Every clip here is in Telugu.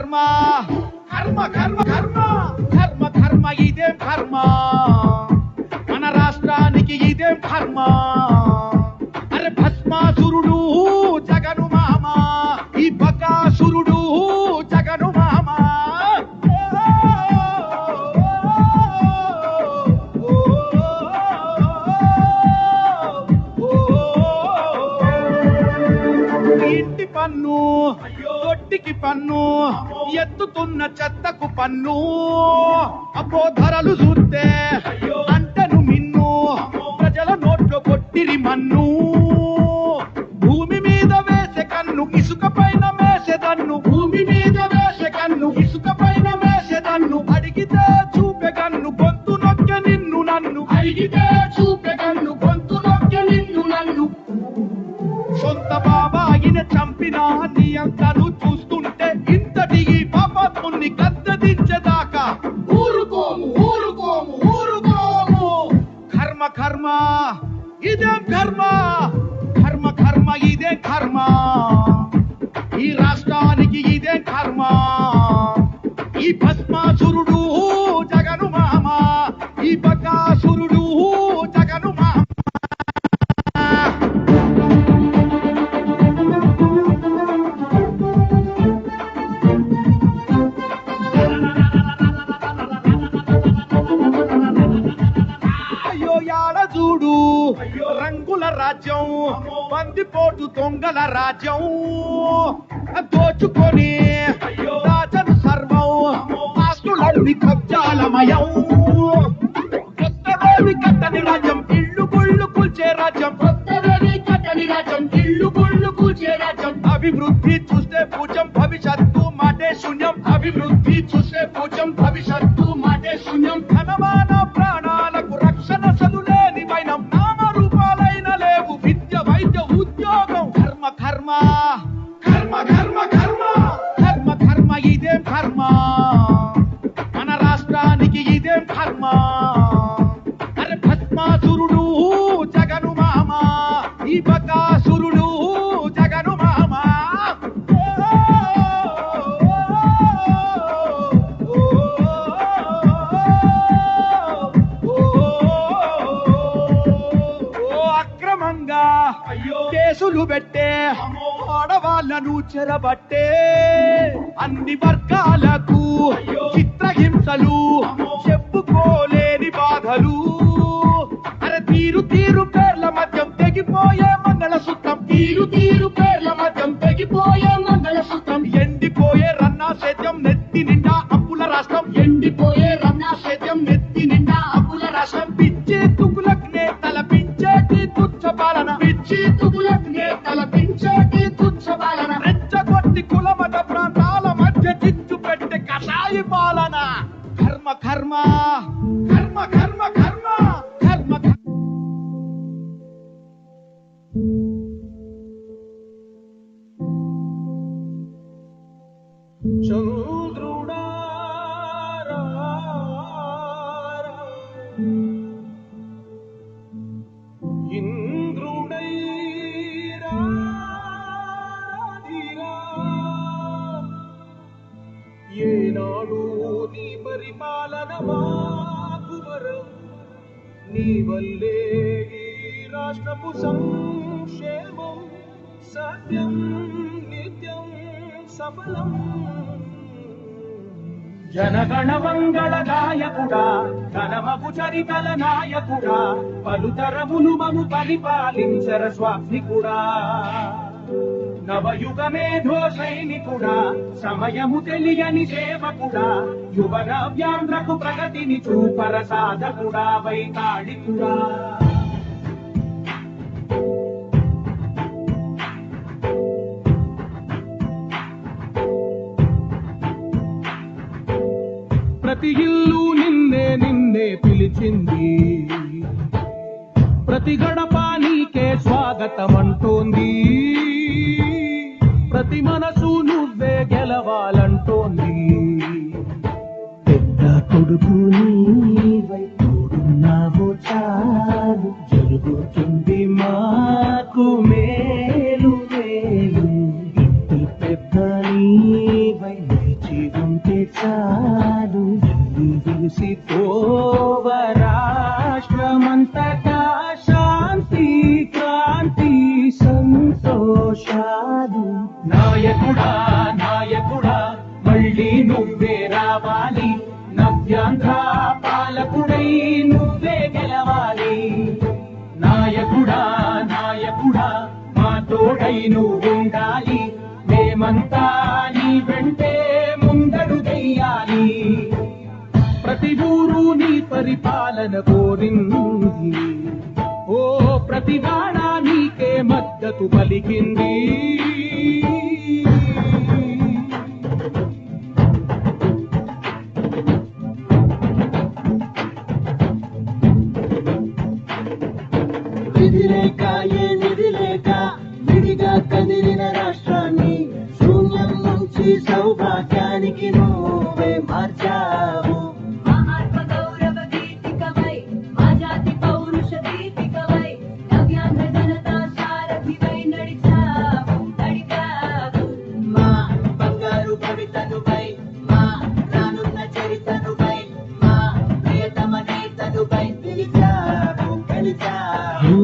కర్మ కర్మ కర్మ కర్మ కర్మ కర్మ ఇదేం కర్మ మన రాష్ట్రానికి ఇదేం కర్మ అరే భస్మాసురుడు జగను మామ ఈ బకాసురుడు జగను మామ ఇంటి పన్ను దొడ్డికి పన్ను ఎత్తుతున్న చెత్తకు పన్ను అబ్బో ధరలు చూస్తే అంటను మిన్ను ప్రజల నోట్లో కొట్టిరి మన్ను భూమి మీద వేసే కన్ను ఇసుక పైన వేసేదన్ను భూమి మీద వేసే కన్ను ఇసుక పైన వేసేదన్ను అడిగితే చూపె కన్ను గొంతు నొక్కె నిన్ను నన్ను అడిగితే చూపె కన్ను గొంతు నొక్కె నిన్ను నన్ను సొంత బాబాయిన చంపిన నీ అంతను చూస్తుంటే ఇంతటికి పాపాత్ముని గద్దెదించేదాకా ఊరుకోము ఊరుకోము ఊరుకోము కర్మ కర్మ ఇదేం కర్మ కర్మ కర్మ ఇదే కర్మ ఈ రాష్ట్రానికి ఇదే కర్మ ఈ భస్మాసురుడు జగను మామ ఈ బకాసురుడు జగను మామ చూడు రంగుల రాజ్యం బందిపోటు దొంగల రాజ్యం దోచుకొని రాజను సర్వం ఆస్తులన్నీ కబ్జాలమయం కొత్తవేవి కట్టని రాజ్యం ఇల్లు గుళ్ళు కూల్చే రాజ్యం కొత్తవేవి కట్టని రాజ్యం ఇల్లు గుళ్ళు కూల్చే రాజ్యం అభివృద్ధి చూస్తే పూజ్యం భవిష్యత్తు మాటే శూన్యం అభివృద్ధి చూస్తే పూజ్యం భవిష్యత్తు మాటే శూన్యం ధనమాన ప్రాణాలకు రక్షణ సదులేని వైనం నామరూపాలైన లేవు విద్య వైద్య ఉద్యోగం కర్మ కర్మ కర్మ కర్మ కర్మ కర్మ కర్మ ఇదేం కర్మ మన రాష్ట్రానికి ఇదేం కర్మ అరే భస్మాసురుడు జగను మామ ఈ బకాసురుడు జగను మామ అక్రమంగా కేసులు పెట్టే ఆడవాళ్లను చెరబట్టే అన్ని వర్గాలకు చిత్రహింసలు చెప్పుకోలేని బాధలు అరే తీరు తీరు పేర్ల మధ్యం తెగిపోయే మంగళసూత్రం తీరు తీరు పేర్ల మధ్యం తెగిపోయే మంగళసూత్రం ఎండిపోయే రన్నా సేద్యం నెత్తి నిండా అప్పుల రాష్ట్రం ఎండిపోయే రన్నా సేద్యం నెత్తి నిండా అప్పుల రాష్ట్రం పిచ్చి తుగులకు నేతల పించేటి తుచ్చ పాలన పిచ్చి తుగులకు నేతల పించేటి తుచ్చ పాలన రెచ్చగొట్టి కులమత ప్రాంతాల మధ్య చిచ్చు పెట్టే కషాయి పాలన కర్మ కర్మ కర్మ కర్మ కర్మ కర్మ చంద్రుడా ఇంద్రుడై ఏనాడు నీ పరిపాలన మాకు వరం నీ వల్లే ఈ రాష్ట్రపు సంక్షేమం సత్యం నిత్యం సఫలం జనగణ మంగళ నాయకుడా ఘనమగు చరితల నాయకుడా పలుతరములు మము పరిపాలించర స్వామికుడా నవయుగ మేధో సైనికుడా సమయము తెలియని సేవకుడా యువన వ్యాంధ్రకు ప్రగతిని చూపర సాధకుడా వైతాళికుడా ప్రతి ఇల్లు నిన్నే నిన్నే పిలిచింది ప్రతి గడప నీకే స్వాగతం అంటోంది ప్రతి మనసు నువ్వే గెలవాలంటోంది పెద్ద కొడుకు నీవై తోడున్నావు చాలు జరుగుతుంది మాకు మేలు మేలు ఇంటి పెద్ద నీవై నిలిచి చాలు విసిపోవ రాష్ట్రమంతటా శాంతి క్రాంతి సంతోషాలు. నాయకుడా నాయకుడా మళ్ళీ నువ్వే రావాలి, నవ్యాంధ్ర పాలకుడై నువ్వే గెలవాలి. నాయకుడా నాయకుడా మా తోడై నువ్వుండాలి, మేమంతా నీ వెంటే ముందడుగెయ్యాలి. ప్రతి ఊరు నీ పరిపాలన కోరింది, ఓ ప్రతి వాడ నీకే మద్దతు పలికింది. విధిలేక ఏ నిధి లేక విడిగా కదిలిన రాష్ట్రాన్ని శూన్యం నుంచి సౌభాగ్యానికి నువ్వే మార్చావు. మా ఆత్మ గౌరవ గీతికవై, మా జాతి పౌరుష దీపికవై, నవ్యాంధ్ర జనతా సారథివై నడిచావు నడిపావు. మా బంగారు భవితనుపై, మా రానున్న చరితనుపై, మా ప్రియతమ నేతనుపై పిలిచావు గెలిచావు.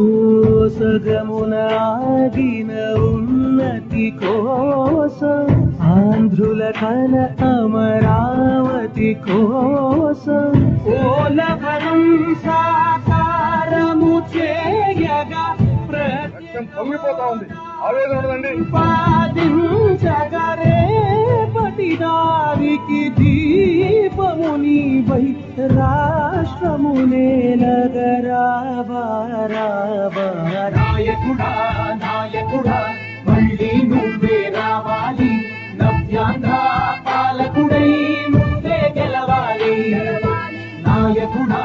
సగమున ఆగిన ఉన్నతి కోసం, ఆంధ్రుల కల అమరావతి కోసం, పోలవరం సాకారము చేయగా పొంగిపోతా ఉంది, ఆవేదన ఉండదండి. పాదించగా రేపటి దారికి దీపము నీవై రాష్ట్రము నేలగరావా రావా. నాయకుడా నాయకుడా మళ్ళీ నువ్వే రావాలి, నవ్యాంధ్ర పాలకుడై నువ్వే గెలవాలి. నాయకుడా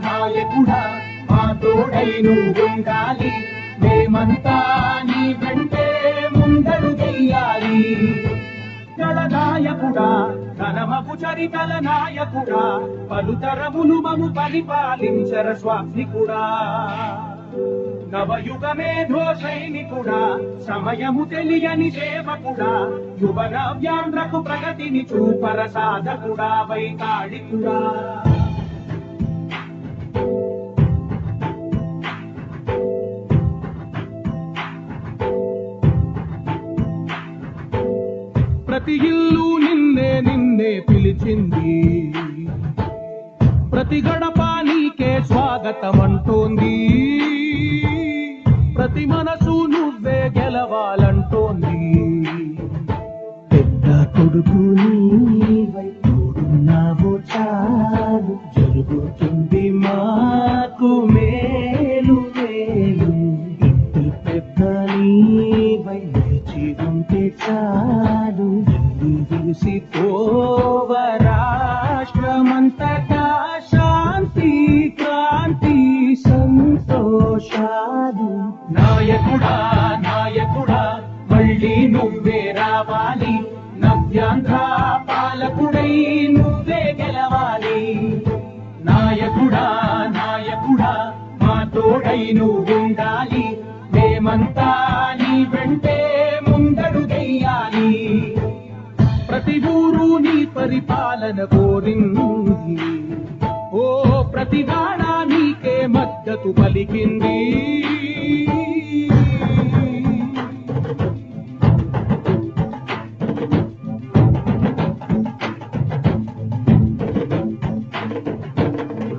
నాయకుడా మా తోడై నువ్వుండాలి, మేమంతా నీ వెంటే ముందడుగెయ్యాలి. నాయకుడా ఘనమపు చరితల నాయకుడా, పలుతరములు మము పరిపాలించర స్వామికుడా. నవయుగ మేధో సైనికుడా, సమయము తెలియని సేవకుడా, యువ నవ్యాంధ్రకు ప్రగతిని చూపర సాధకుడా వైతాళికుడా. ప్రతి ఇల్లు నిన్నే నిన్నే పిలిచింది, ప్రతి గడప నీకే స్వాగతమంటోంది, ప్రతి మనసు నువ్వే గెలవాలంటోంది. పెద్ద కొడుకు నీవై తోడున్నావు చాలు, జరుగుతుంది మాకు మేలు మేలు. ఇంటి పెద్ద నీవై నిలిచి ఉంటే చాలు, విసిపోవ రాష్ట్రమంతటా శాంతి క్రాంతి సంతోషాలు. నాయకుడా నాయకుడా మళ్ళీ నువ్వే రావాలి, నవ్యాంధ్ర పాలకుడై నువ్వే గెలవాలి. నాయకుడా నాయకుడా మా తోడై నువ్వుండాలి, మేమంతా నీ వెంటే ముందడుగెయ్యాలి. ప్రతి ఊరు నీ పరిపాలన కోరింది, ఓ ప్రతి వాడ నీకే మద్దతు పలికింది.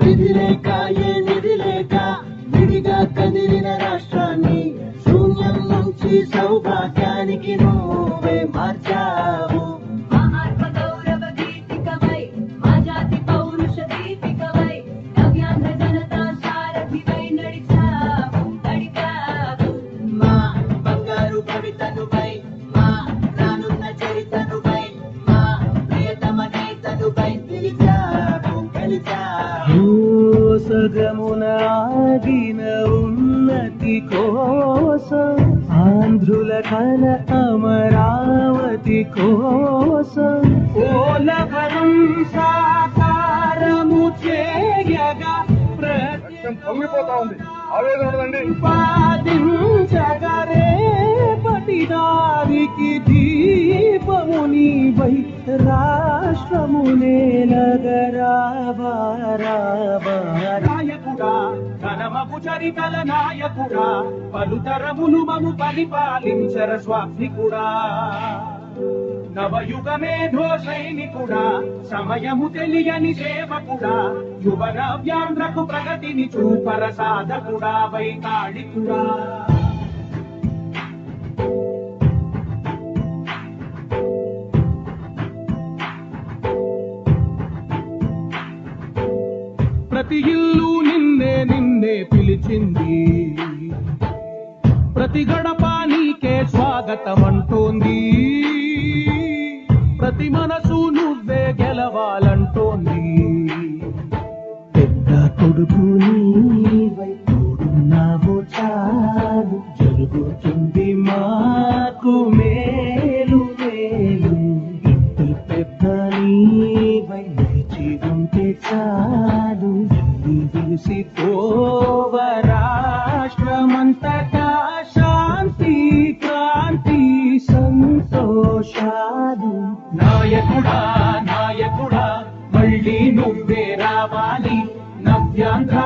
విధిలేక ఏ నిధి లేక విడిగా కదిలిన రాష్ట్రాన్ని శూన్యం నుంచి సౌభాగ్యానికి నువ్వే మార్చావు. మా ఆత్మ గౌరవ గీతికవై, మా జాతి పౌరుష దీపికవై, నవ్యాంధ్ర జనతా సారథివై నడిచావు నడిపావు. మా బంగారు భవితనుపై, మా రానున్న చరితనుపై, మా ప్రియతమ నేతనుపై పిలిచావు గెలిచావు. సగమున ఆగిన ఉన్నతి కోసం, ఆంధ్రుల కల అమరావతి కోసం, పోలవరం సాకారము చేయగా పొంగిపోతా ఉంది, ఆవేదన ఉండదండి. పాదించగా రేపటి దారికి దీపము నీవై నాయకుడా ఘనమగు చరితల నాయకుడా పలుతరములు మము పరిపాలించర స్వామికుడా నవయుగమేధో సైనికుడా సమయము తెలియని సేవకుడా యువన వ్యాంధ్రకు ప్రగతిని చూపర సాధకుడా వైతాళికుడా ప్రతి ఇల్లు నిన్నే నిన్నే పిలిచింది ప్రతి గడప నీకే స్వాగతం అంటోంది ప్రతి మనసు నువ్వే గెలవాలంటోంది పెద్ద కొడుకు నీవై తోడున్నావు చాలు జరుగుతుంది మాకు మేలు మేలు ఇంటి పెద్ద నీవై నిలిచి ఉంటే చాలు విసిపోవ రాష్ట్రమంతటా శాంతి క్రాంతి సంతోషాలు నాయకుడా నాయకుడా మళ్ళీ నువ్వే రావాలి నవ్యాంధ్ర